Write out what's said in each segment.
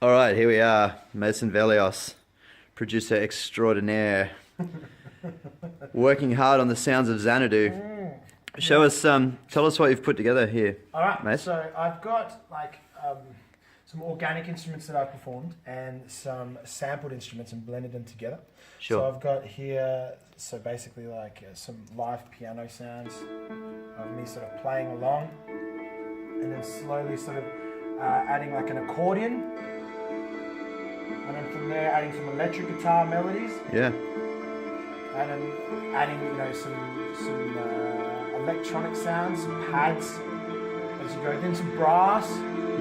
All right, here we are, Mason Vellios, producer extraordinaire, working hard on the sounds of Xanadu. Show us, tell us what you've put together here. All right, mate. so I've got like some organic instruments that I've performed and some sampled instruments and blended them together. Sure. So I've got here, so basically like some live piano sounds of me sort of playing along, and then slowly sort of adding like an accordion, and then from there adding some electric guitar melodies. Yeah. And then adding, you know, some electronic sounds, some pads as you go. Then some brass.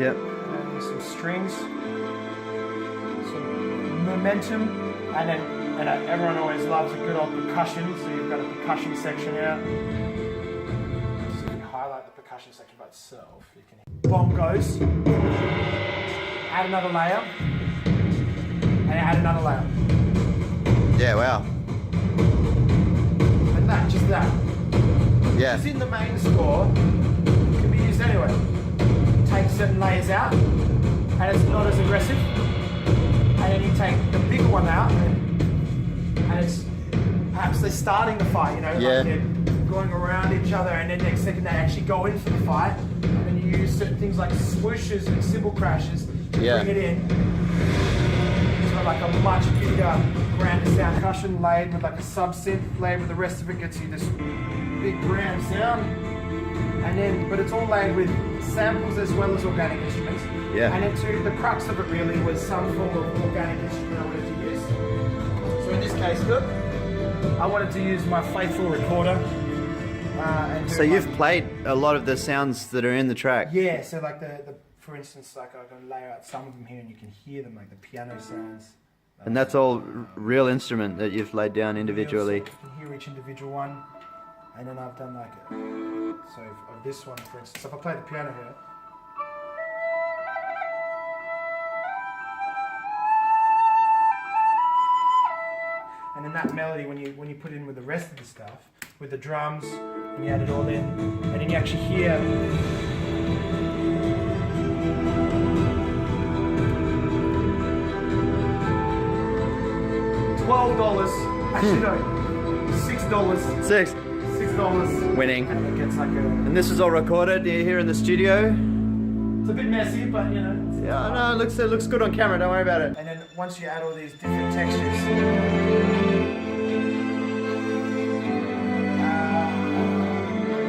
Yep. And some strings, some momentum, and then everyone always loves a good old percussion. So you've got a percussion section here. So you can highlight the percussion section by itself. You can bongos. Add another layer, and add another layer. Yeah. Wow. And that, just that. Yeah. It's in the main score. It can be used anywhere. Take certain layers out, and it's not as aggressive. And then you take the bigger one out, and it's perhaps they're starting the fight, you know, Yeah. like they're going around each other, and then next second they actually go in for the fight, and then you use certain things like swooshes and cymbal crashes to bring it in. So like a much bigger, grander sound. Percussion laid with like a sub-synth laid with the rest of it gets you this big grand sound. And then, but it's all laid with samples as well as organic instruments. Yeah. And then the crux of it really was some form of organic instrument I wanted to use. So in this case, look, I wanted to use my faithful recorder. So you've played a lot of the sounds that are in the track. Yeah, so like for instance, like I'm going to layer out some of them here and you can hear them, like the piano sounds. And that's all real instrument that you've laid down individually. You can hear each individual one. And then I've done like so of this one, for instance, if I play the piano here. And then that melody, when you put it in with the rest of the stuff, with the drums, and you add it all in, and then you actually hear $12. Actually no, $6. $6. Winning. And it gets like And this is all recorded here in the studio. it's a bit messy, but you know. Yeah, no, it looks good on camera. Don't worry about it. And then once you add all these different textures,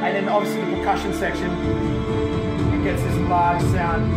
and then obviously the percussion section, it gets this large sound.